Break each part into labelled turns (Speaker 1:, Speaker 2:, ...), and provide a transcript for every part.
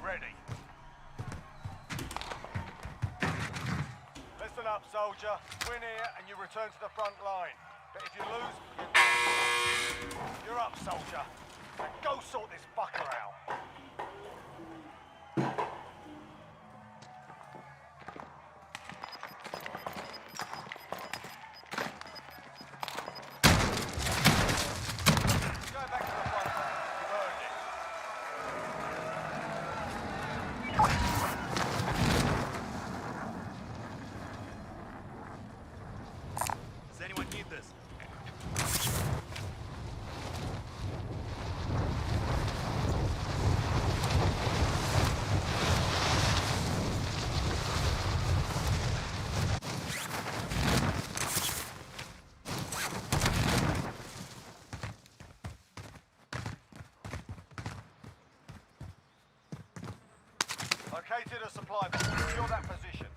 Speaker 1: ready. Listen up, soldier. Win here and you return to the front line. But if you lose, you're up, soldier. Now go sort this fucker out. Go back to the front line. You've earned it.
Speaker 2: Does anyone need this?
Speaker 1: Located a supply box. Secure that position.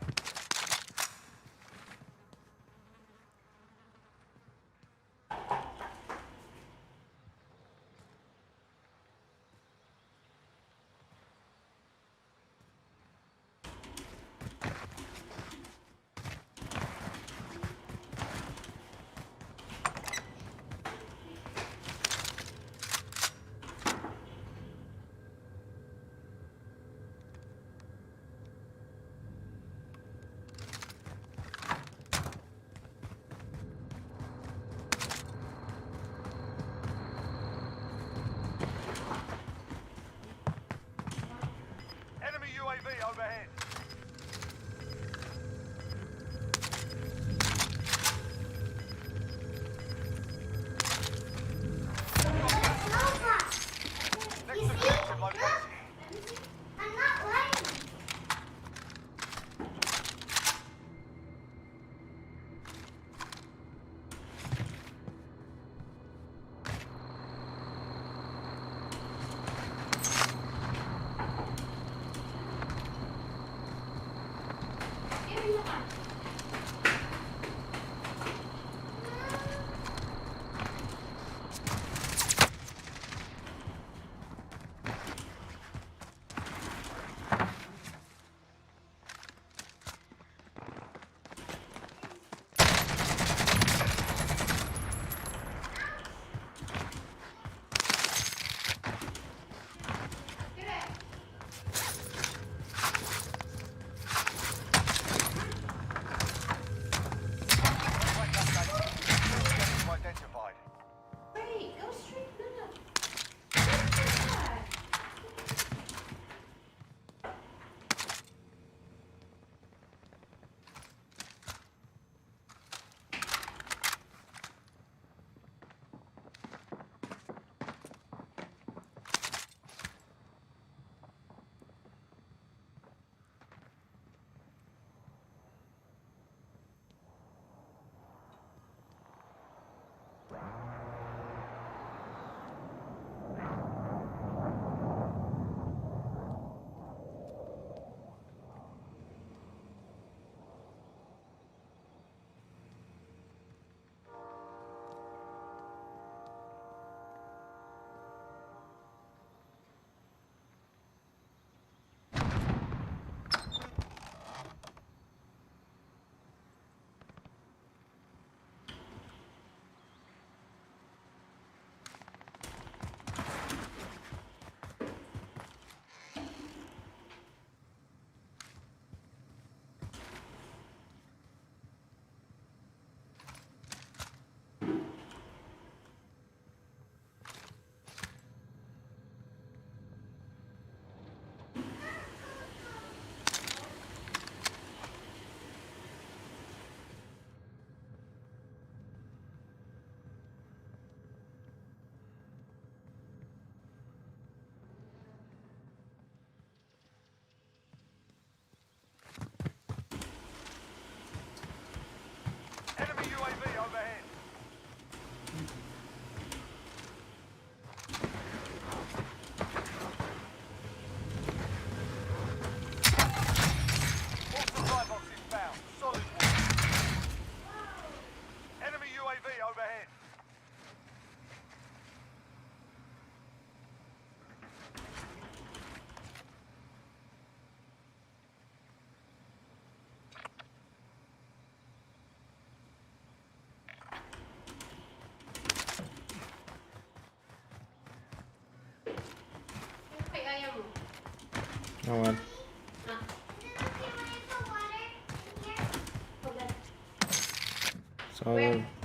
Speaker 3: Naman.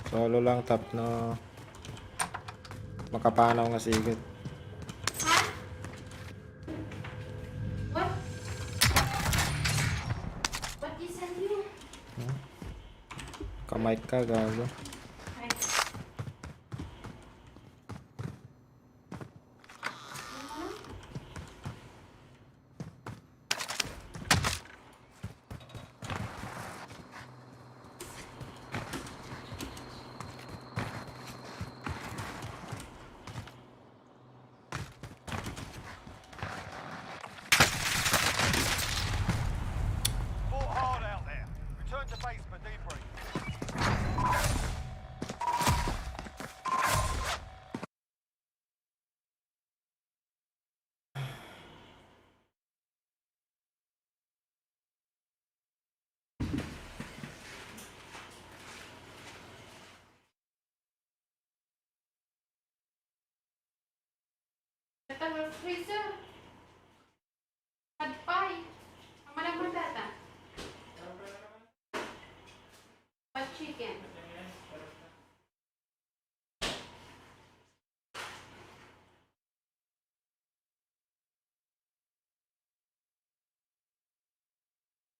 Speaker 3: Solo lang tap no. Makapanaw nga sigit.
Speaker 4: What? What is that you?
Speaker 3: Kamay ka gago.
Speaker 1: Fought hard out there. Return to base for debrief.
Speaker 4: Ito ng freezer. Hadpay. Ang malamang data. Hot chicken.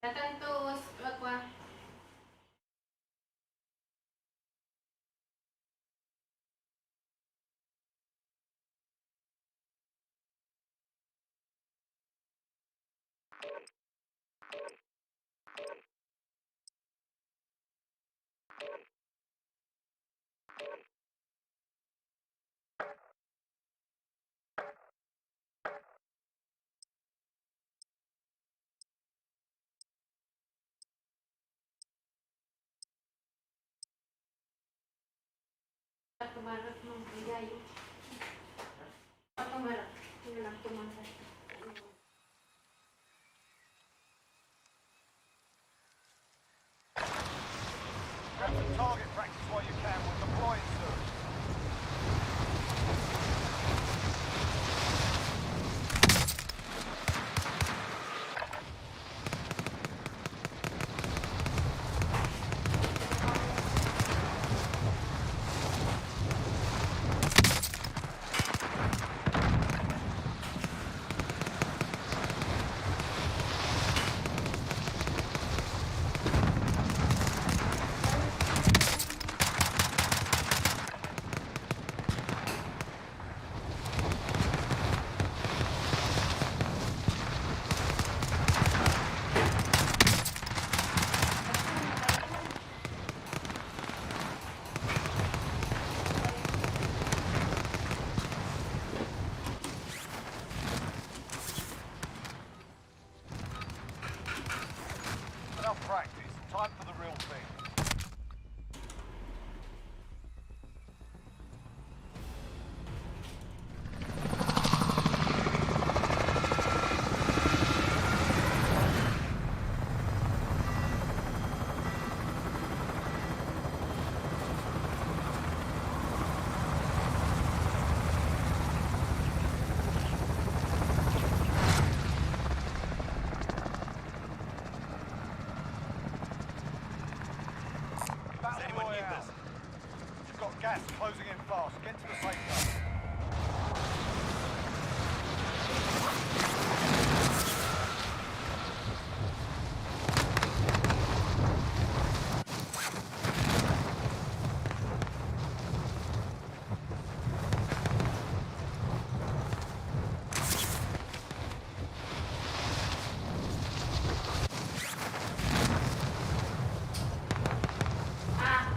Speaker 4: Datang to wakwa. Tumarap ng bigay. Tumarap. Yun lang tumarap.
Speaker 1: Grab some target practice while you can. We're deploying soon. Enough practice. Time for the real thing.
Speaker 2: Does
Speaker 1: Battle
Speaker 2: anyone need
Speaker 1: Royale.
Speaker 2: this?
Speaker 1: You've got gas closing in fast. Get to the safe zone.
Speaker 4: Ah!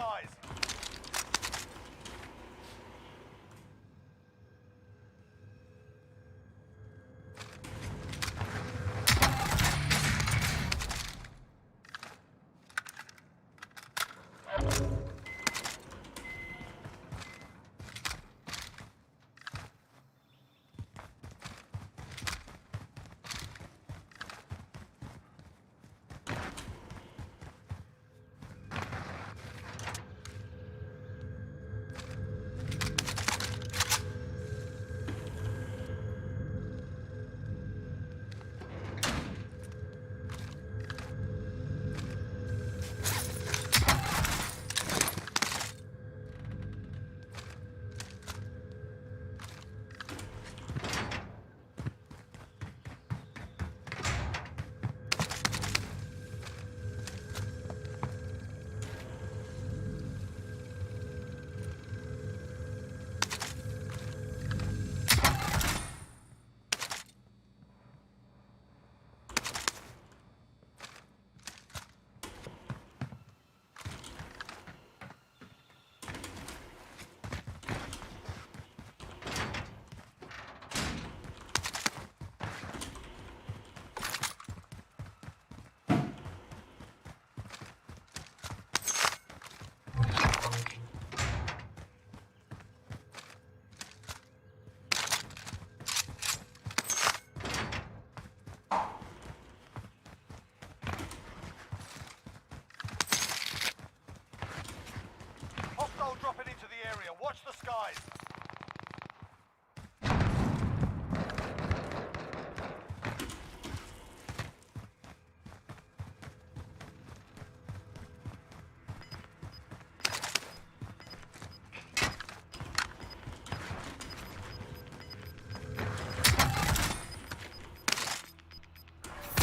Speaker 1: skies. Hostile dropping into the area. Watch the skies.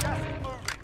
Speaker 1: Gas is moving.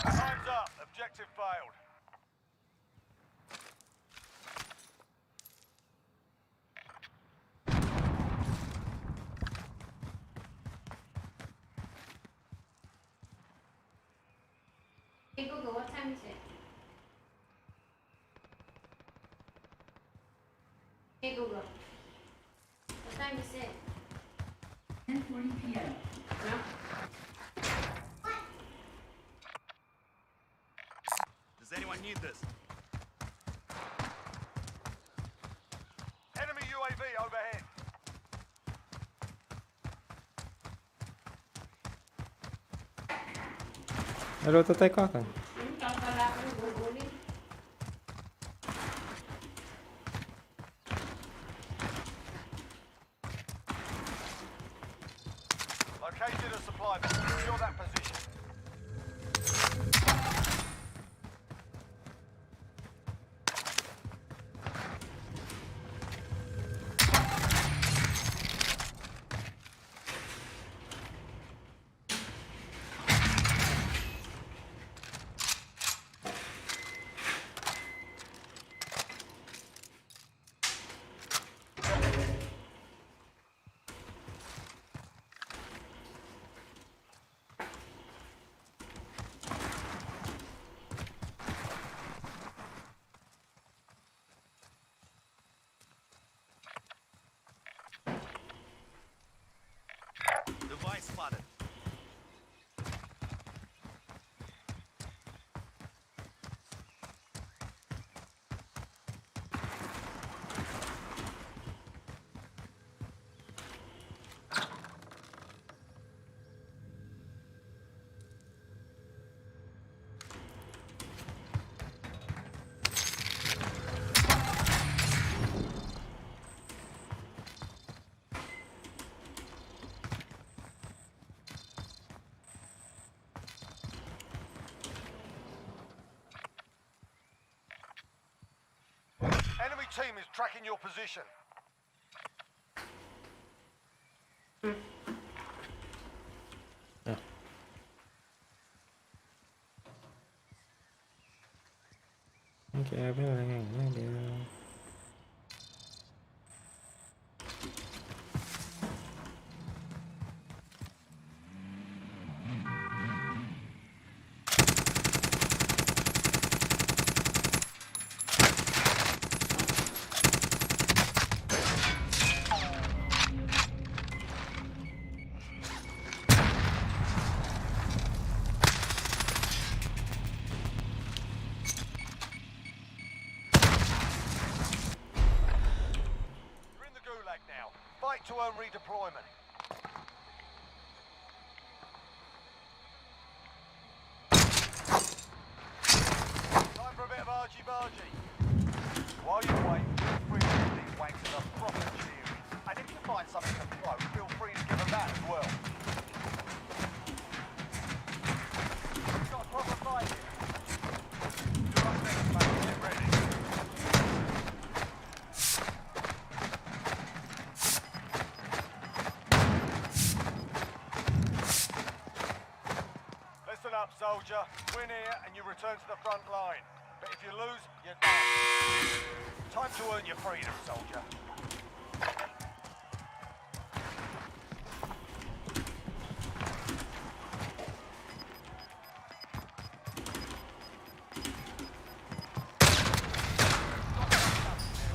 Speaker 1: Time's up. Objective failed.
Speaker 4: Hey Google, what time is it? Hey Google, what time is it?
Speaker 5: 10:40 p.m.
Speaker 4: No?
Speaker 2: Does anyone need this?
Speaker 1: Enemy UAV overhead.
Speaker 3: Naluto tayo kakan.
Speaker 4: Kakala ko ng gugulin.
Speaker 1: Located a supply bin. Secure that position. team is tracking your position.
Speaker 3: Ok, bên này này đều.
Speaker 1: You're in the gulag now. Fight to earn redeployment. Time for a bit of argy-bargy. While you wait, feel free to give these wankers a proper cheer. And if you find something to throw, feel free to give them that as well. We've got a proper fight here. You're up next, mate. Get ready. Listen up, soldier. Win here and you return to the front line. But if you lose, you're done. Time to earn your freedom, soldier.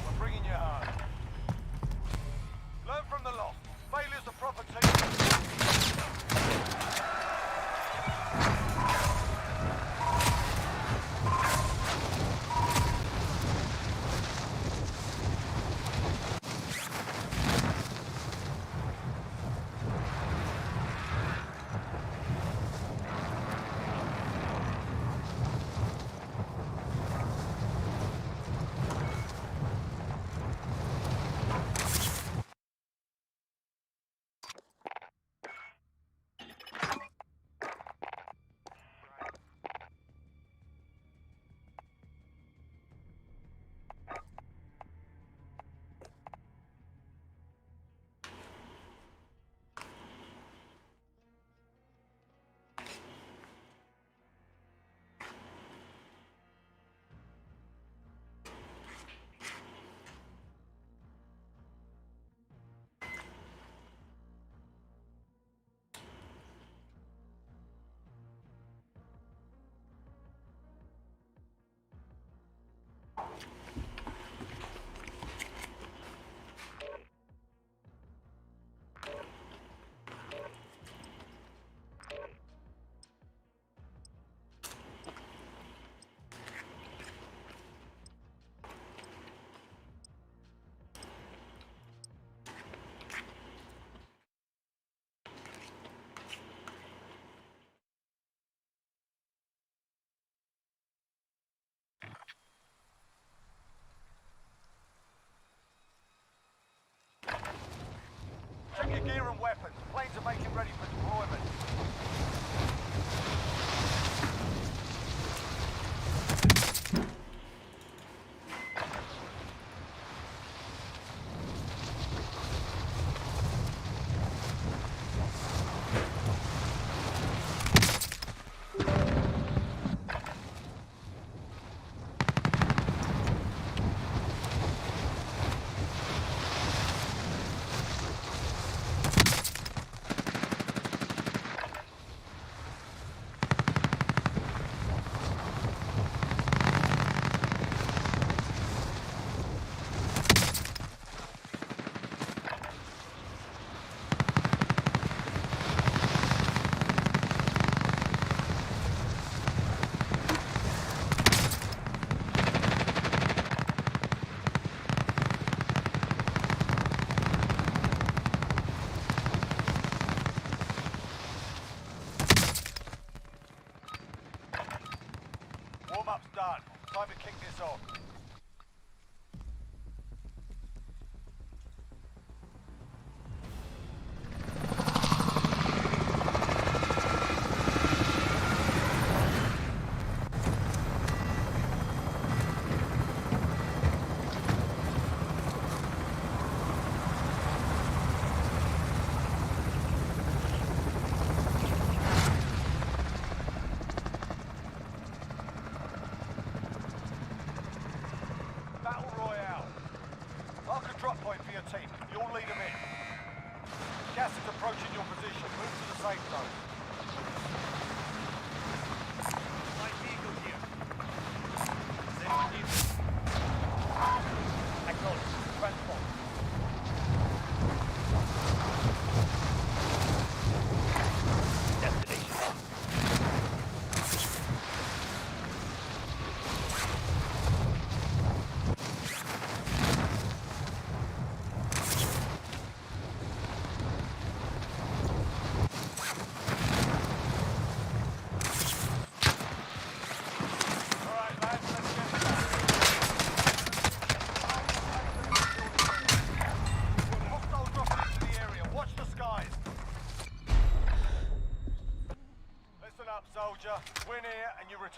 Speaker 1: We're bringing you home. Learn from the loss. Failure's the proper team. Check your gear and weapons. Planes are making ready for deployment.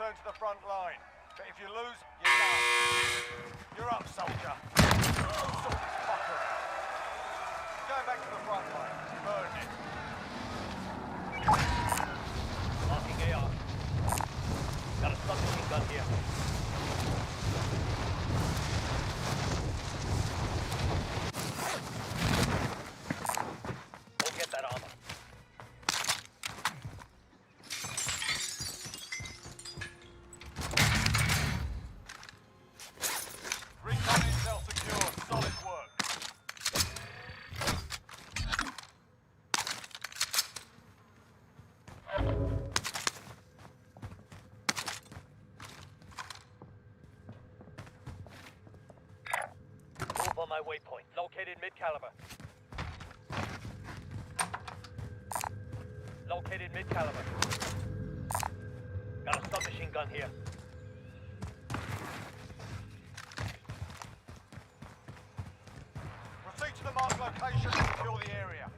Speaker 1: return to the front line. But if you lose, you're done. You're up, soldier. Sort this fucker out. Going back to the front line. Burn it.
Speaker 6: Marking AR. Got a submachine gun here. Go get that armor.
Speaker 1: Recon intel secure. Solid work.
Speaker 6: Move on my waypoint. Located mid-caliber. Located mid-caliber. Got a submachine gun here.
Speaker 1: Proceed to the marked location and secure the area.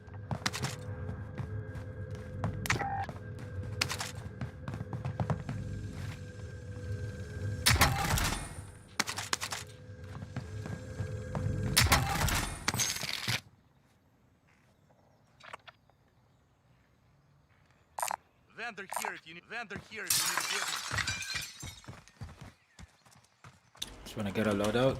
Speaker 2: Vendor here if you need. Vendor here if you need equipment.
Speaker 3: Just wanna get a loadout.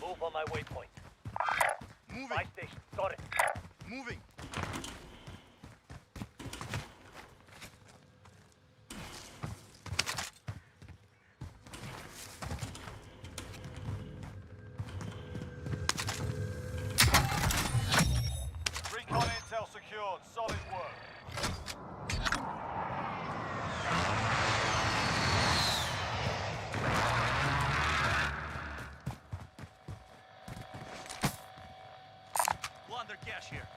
Speaker 6: Move on my waypoint.
Speaker 2: Moving.
Speaker 6: Buy station. Got it.
Speaker 2: Moving.
Speaker 1: Recon intel secured. Solid work.
Speaker 2: Plunder cash here.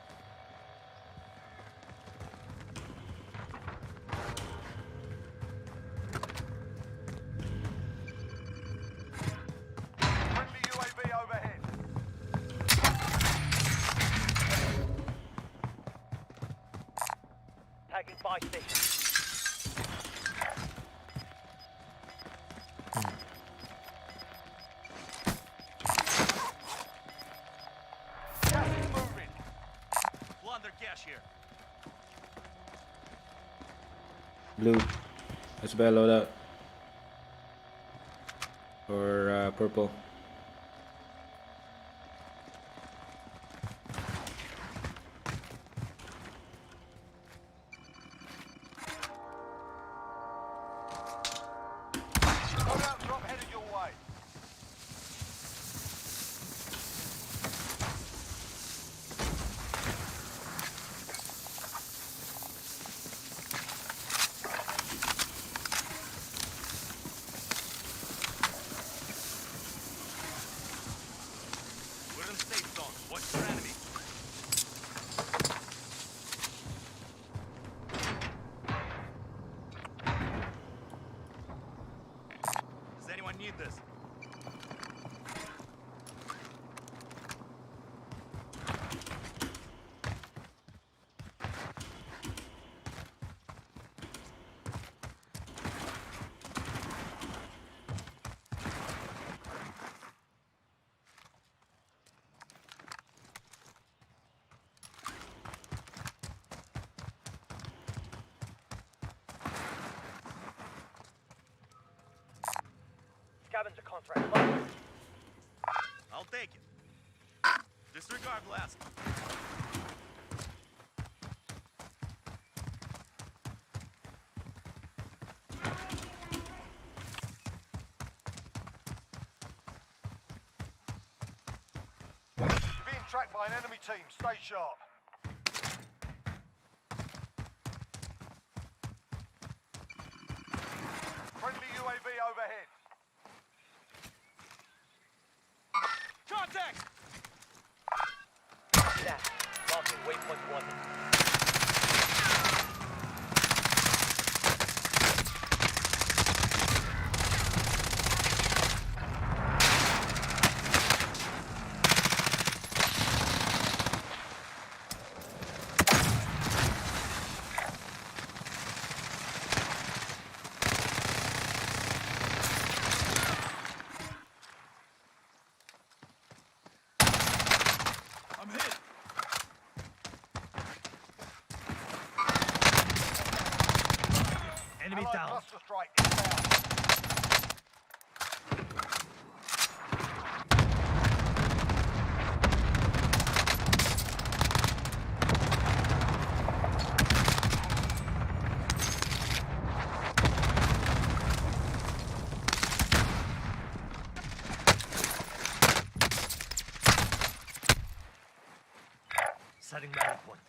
Speaker 1: Friendly UAV overhead.
Speaker 6: Tagging buy station.
Speaker 1: Gas is moving.
Speaker 2: Plunder cash here.
Speaker 3: Blue. Let's buy a loadout. Or purple.
Speaker 1: Loadout drop headed your way.
Speaker 2: We're in safe zone. Watch for enemy. Does anyone need this?
Speaker 6: Scavenger contract. Fire.
Speaker 2: I'll take it. Disregard blast.
Speaker 1: You're being tracked by an enemy team. Stay sharp. Friendly UAV overhead.
Speaker 2: Contact!
Speaker 6: That. Marking waypoint 1. Enemy
Speaker 1: Allied
Speaker 6: down.
Speaker 1: cluster strike inbound.
Speaker 6: Setting rally point.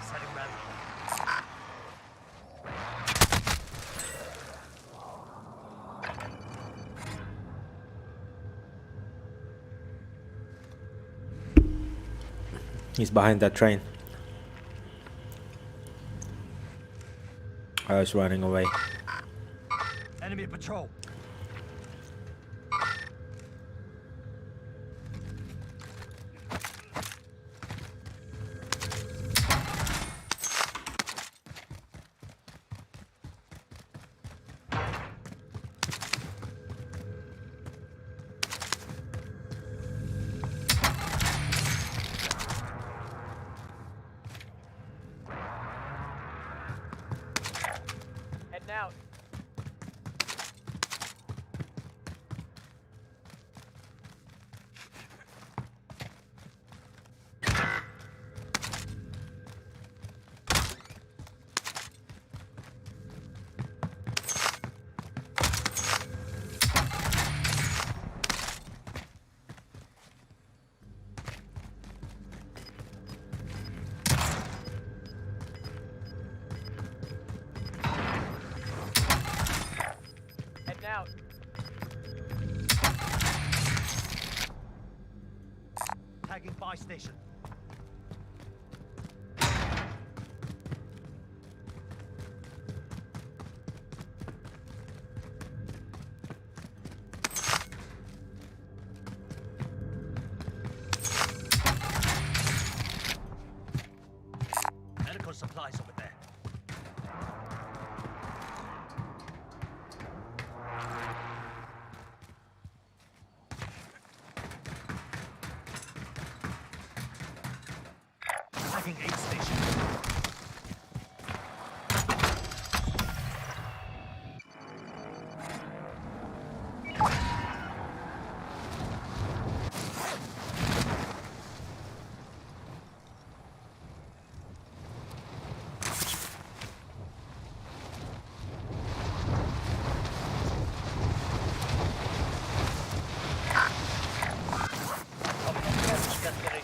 Speaker 6: Setting rally point.
Speaker 3: He's behind that train. I was running away.
Speaker 6: Enemy patrol. Heading out. Heading out. Tagging buy station. Medical supplies over there. Tagging aid station. Destination.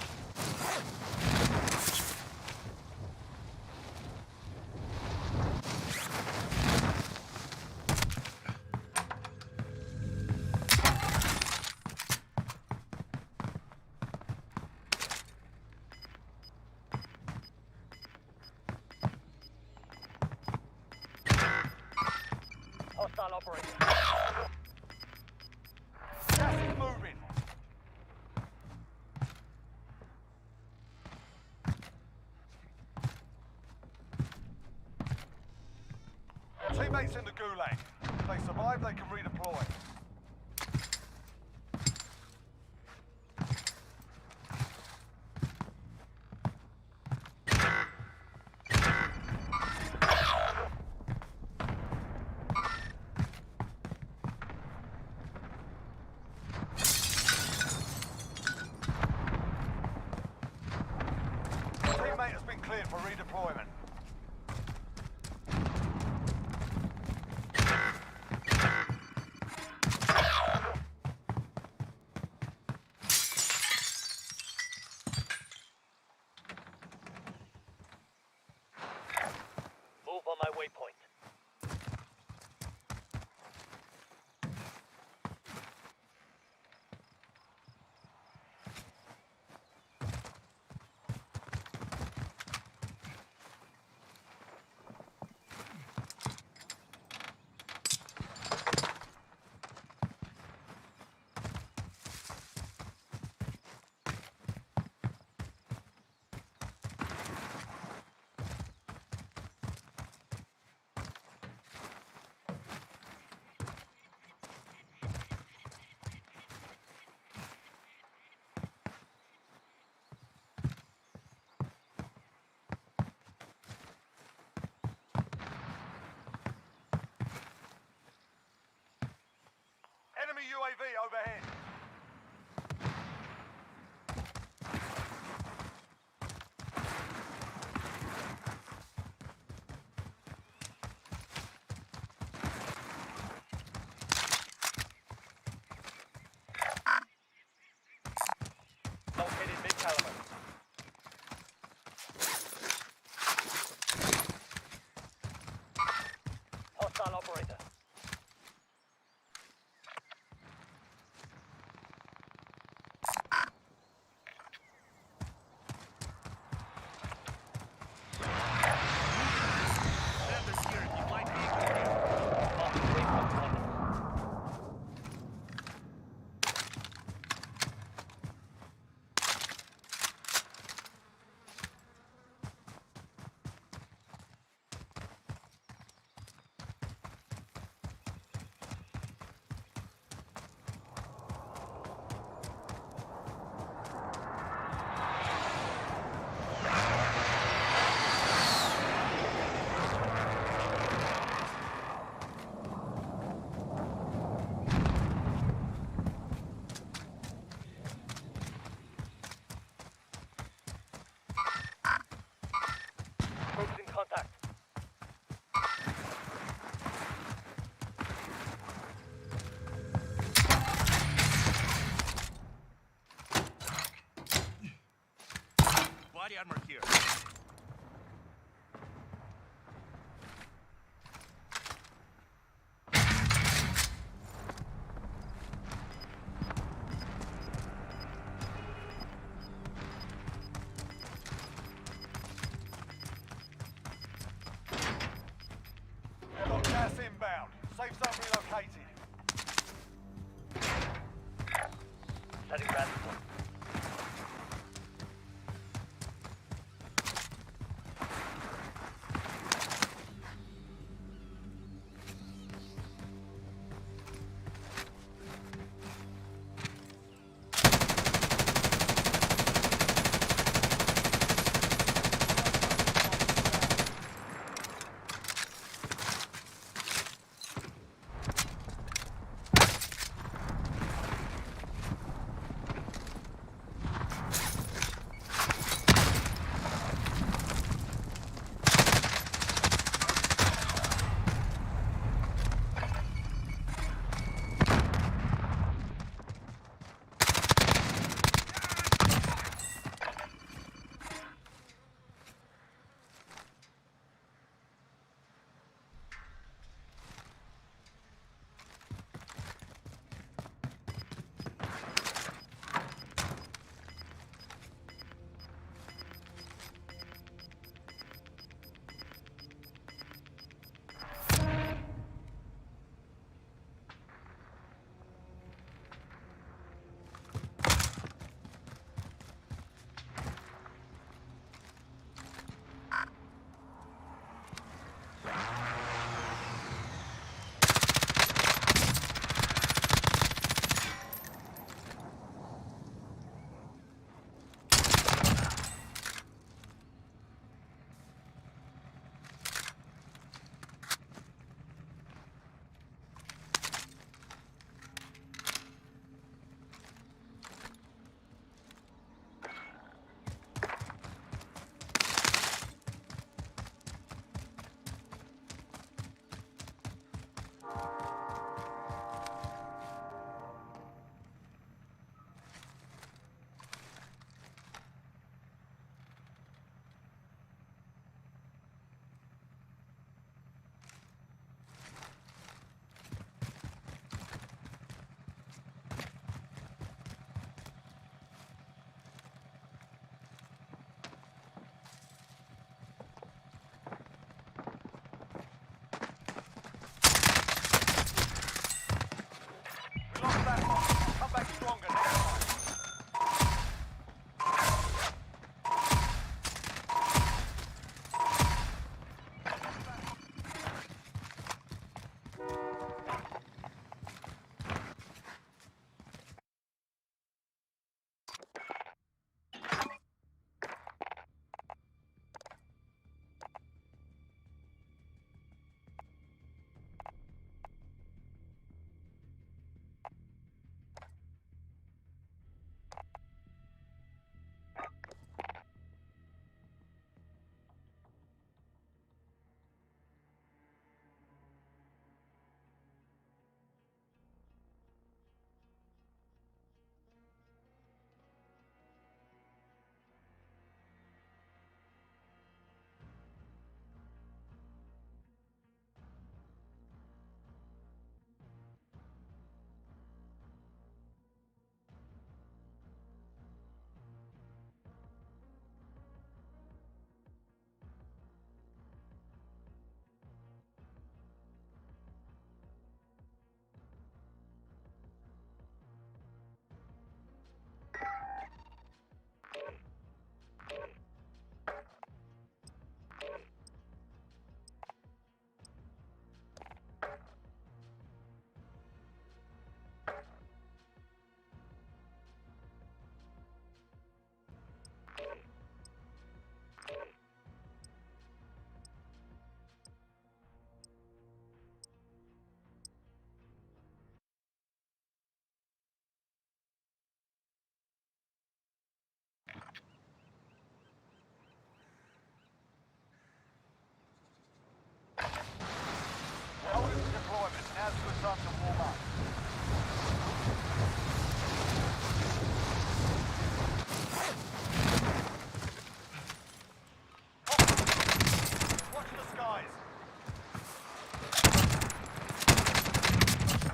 Speaker 6: Hostile operator.
Speaker 1: Gas is moving. Teammates in the gulag. If they survive, they can redeploy. Teammate has been cleared for redeployment.
Speaker 6: Move on my waypoint.
Speaker 1: UAV overhead.
Speaker 6: Located mid-caliber. Hostile operator.
Speaker 2: Vendors here if you might be.
Speaker 6: Marking waypoint coordinates. Troops in contact.
Speaker 2: Body armor here.
Speaker 1: Got gas inbound. Safe zone relocated.
Speaker 6: Setting transport.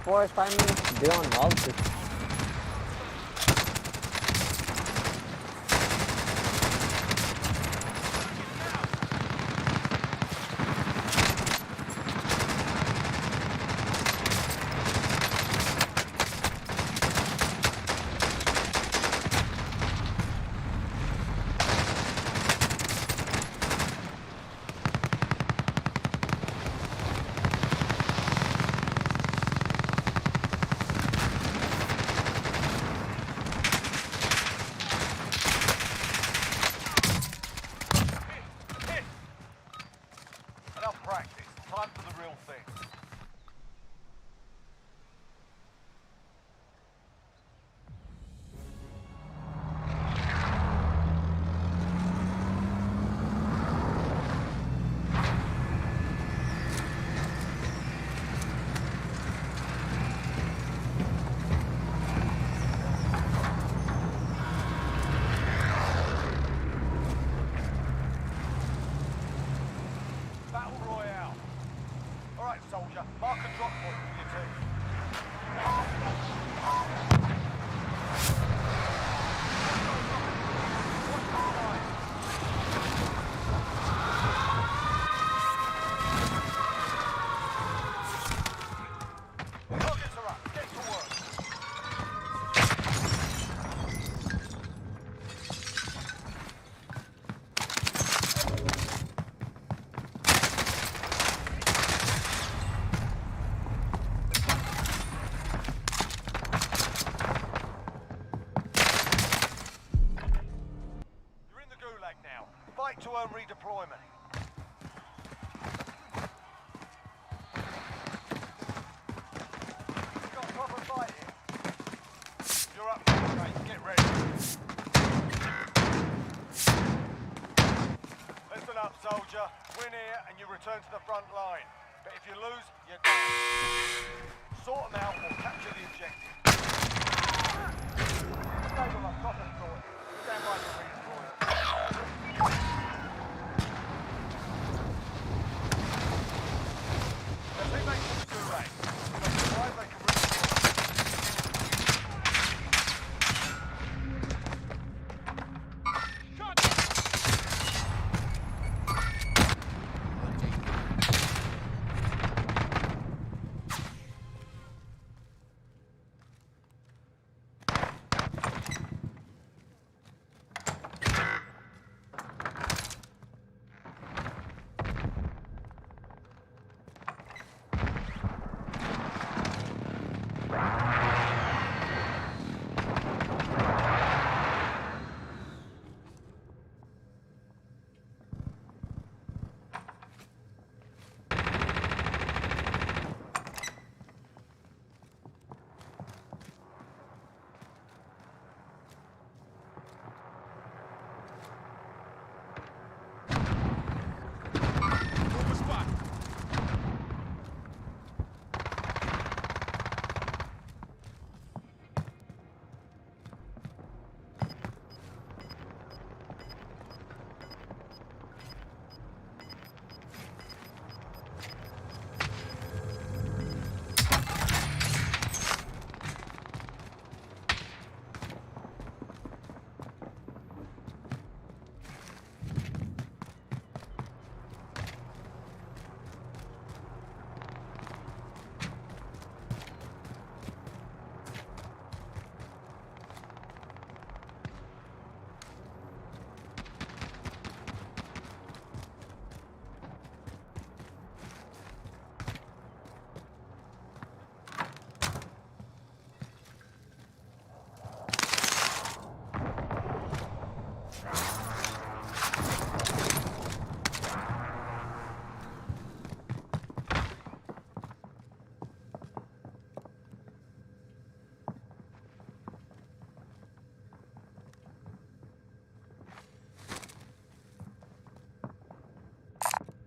Speaker 7: 4 or 5 minutes to do on multi.
Speaker 1: Enough practice. Time for the real thing. Battle Royale. All right, soldier. Mark a drop point for your team. Targets are up. Get to work. You're in the gulag now. Fight to earn redeployment. You got a proper fight here. You're up, mate. Get ready. Listen up, soldier. Win here and you return to the front line. But if you lose, you're done. Sort them out or capture the objective. Stay with us, stop and sort. Stand by for redeployment. The teammates from the gulag. But survive, they can redeploy.
Speaker 2: Move a spot.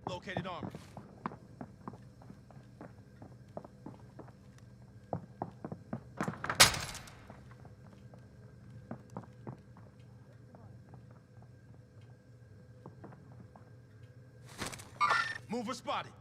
Speaker 2: Located armor. Mover spotted.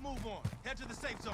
Speaker 2: move on. Head to the safe zone.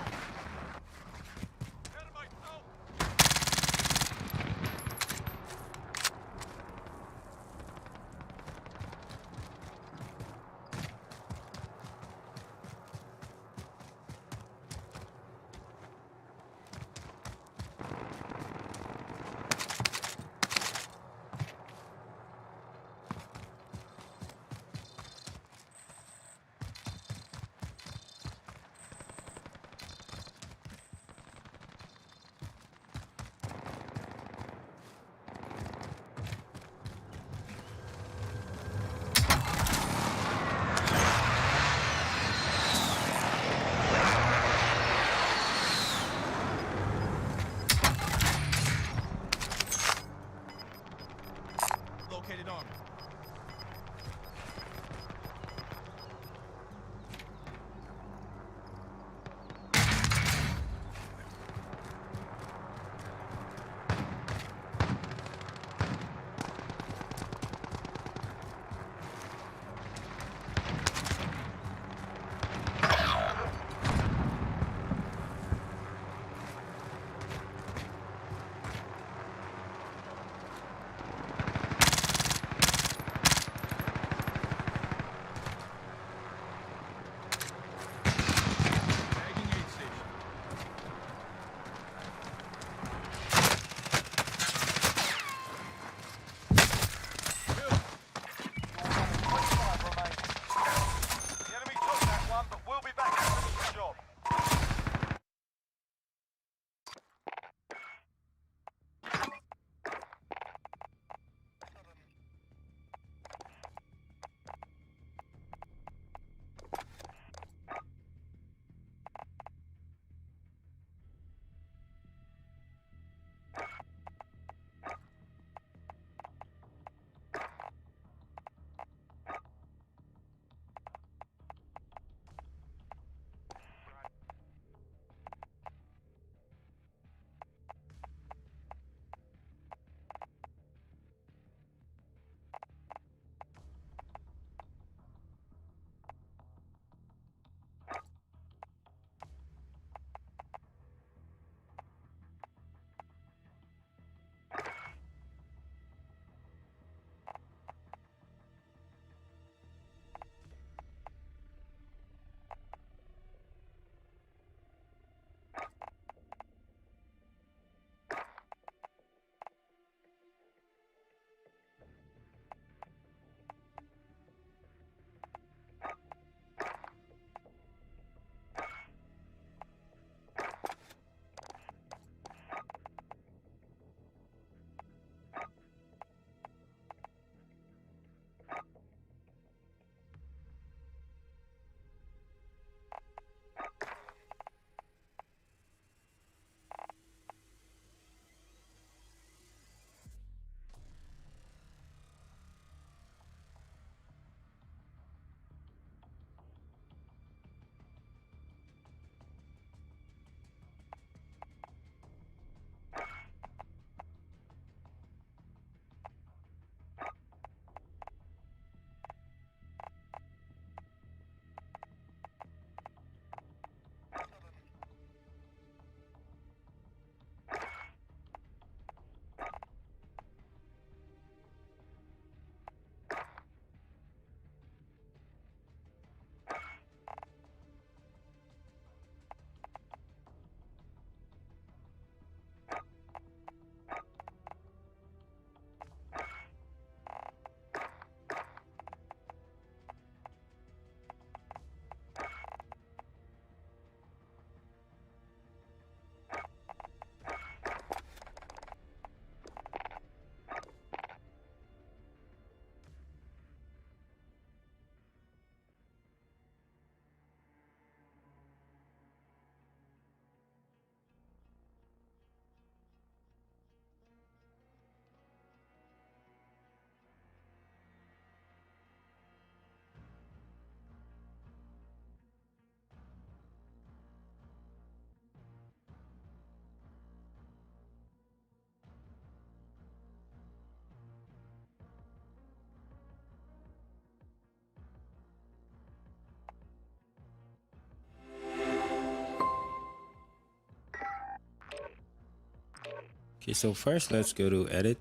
Speaker 3: Okay, so first let's go to edit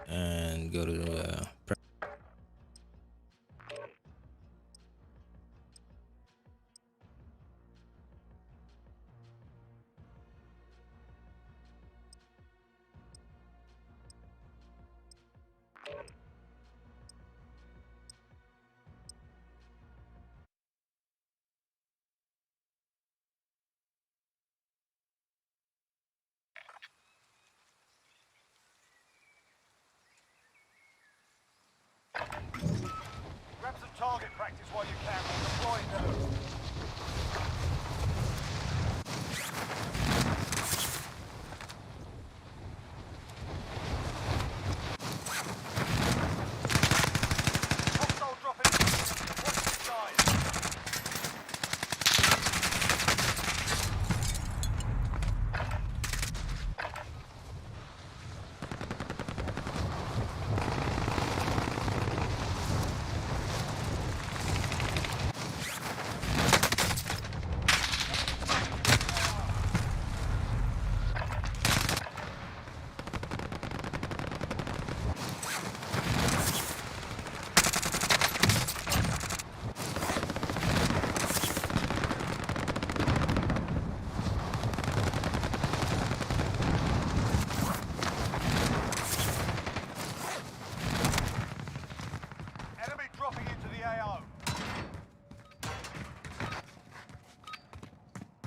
Speaker 3: and go to
Speaker 1: Grab some target practice while you can. We're deploying them. Hostile dropping. Watch the side. Enemy dropping into the AO.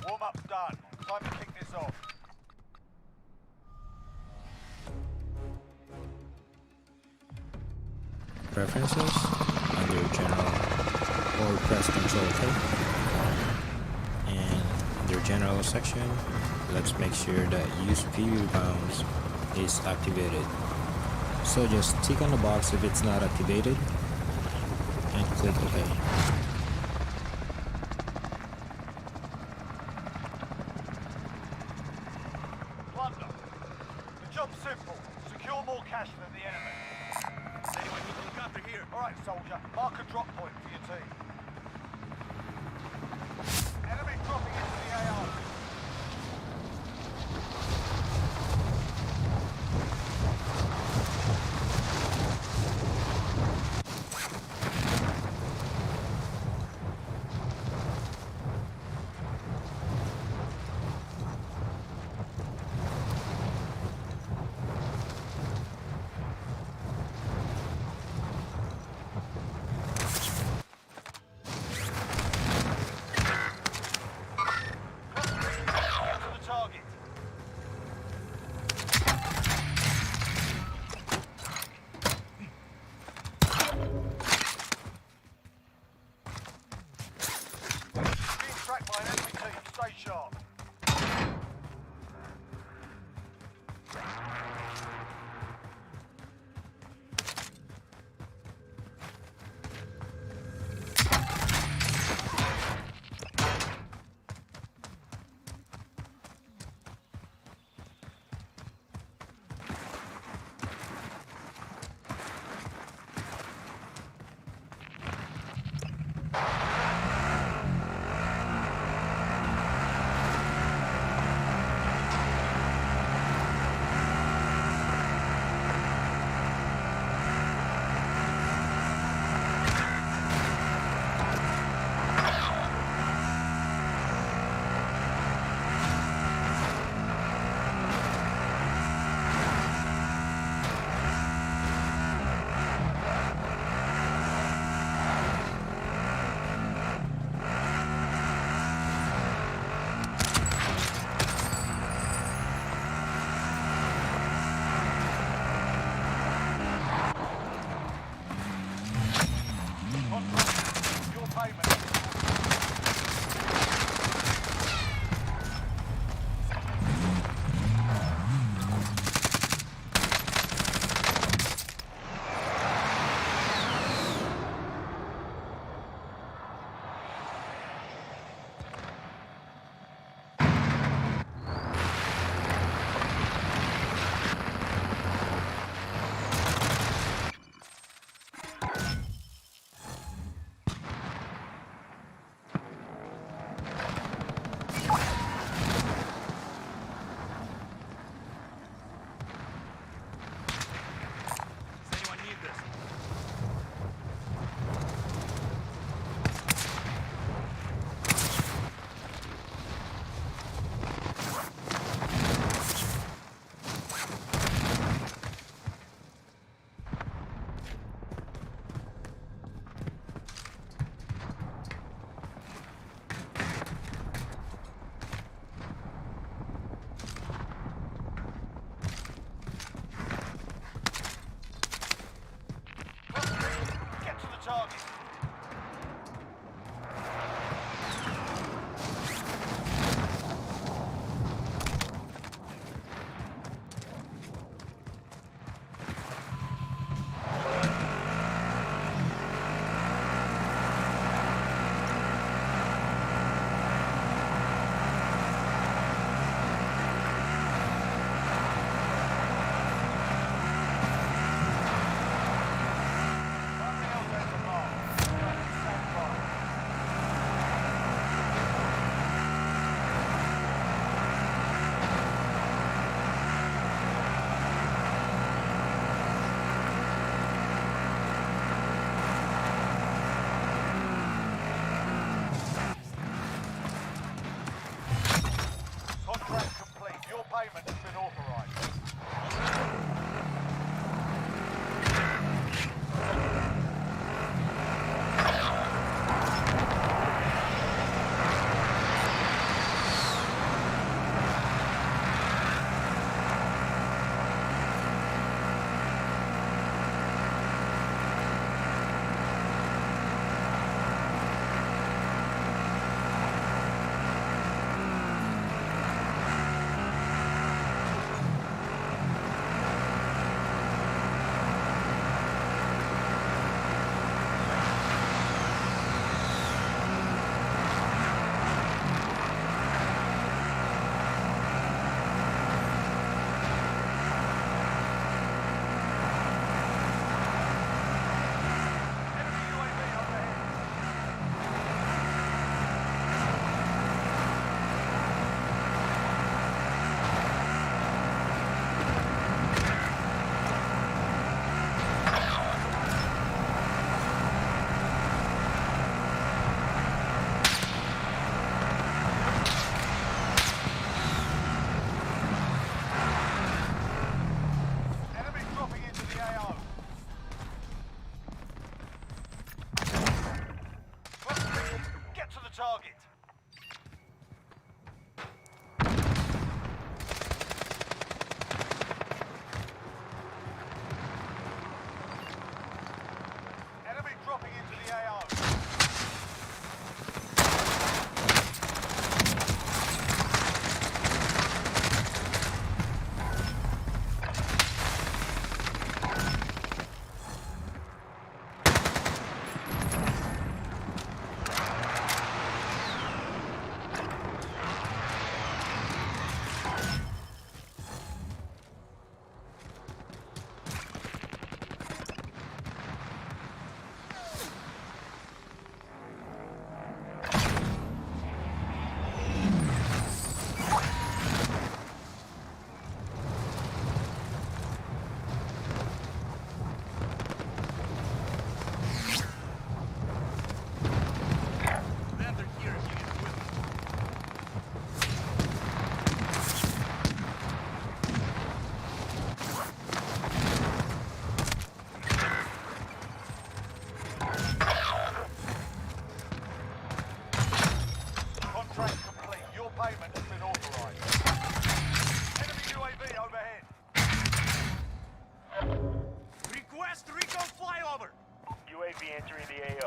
Speaker 1: Warm-up's done. Time to kick this off.
Speaker 3: preferences under general or press Control K. And under general section, let's make sure that use PV bounds is activated. So just tick on the box if it's not activated and click OK.
Speaker 1: Plunder. The job's simple. Secure more cash than the enemy.
Speaker 2: Anyone with helicopter here?
Speaker 1: Alright, soldier. Mark a drop point for your team. Enemy dropping into the AO.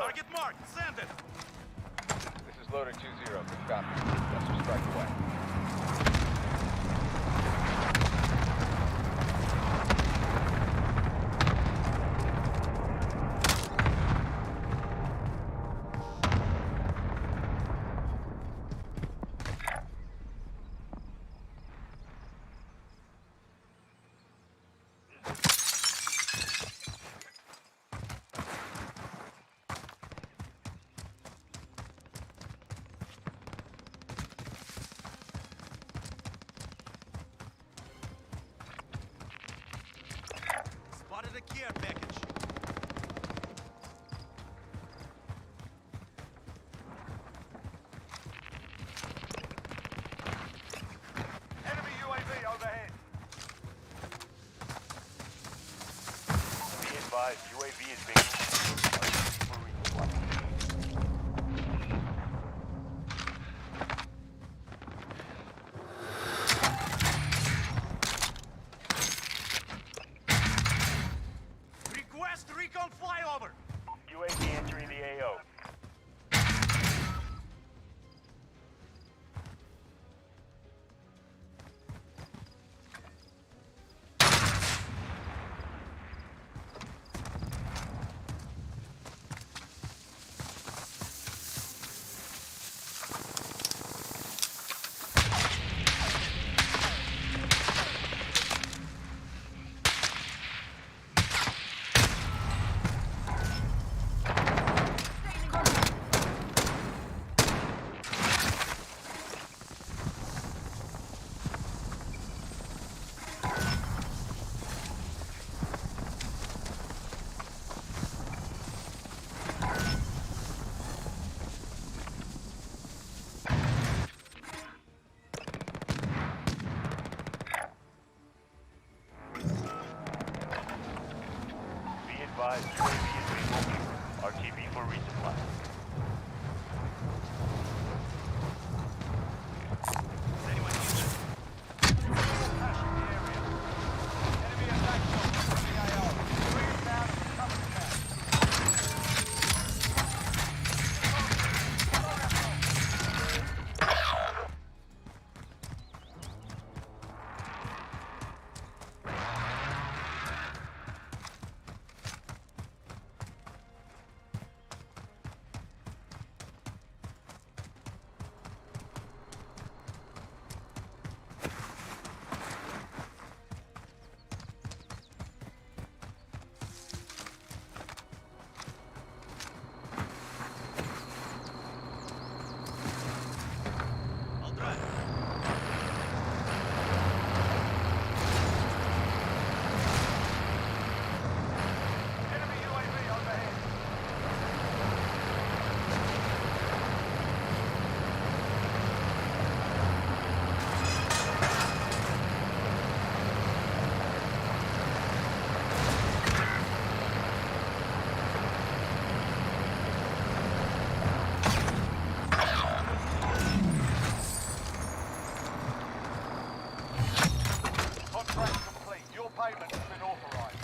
Speaker 2: Target marked. Send it.
Speaker 8: This is loader 2-0. Good copy. Vessel strike away.
Speaker 2: Spotted a care package.
Speaker 1: Enemy UAV overhead.
Speaker 6: Be advised, UAV is being for resupply.
Speaker 2: Request recon flyover.
Speaker 6: UAV entering the AO. Be advised, UAV is being moved. RTB for resupply.
Speaker 2: Is anyone injured?
Speaker 1: Cash in the area. Enemy attack from the AO. Bring it down and recover the cash.
Speaker 2: I'll drive.
Speaker 1: Enemy UAV overhead. Contract complete. Your payment has been authorized.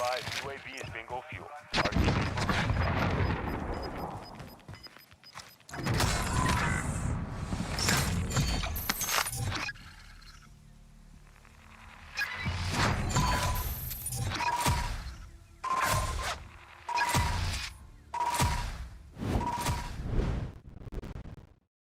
Speaker 1: advised, UAV is bingo fuel.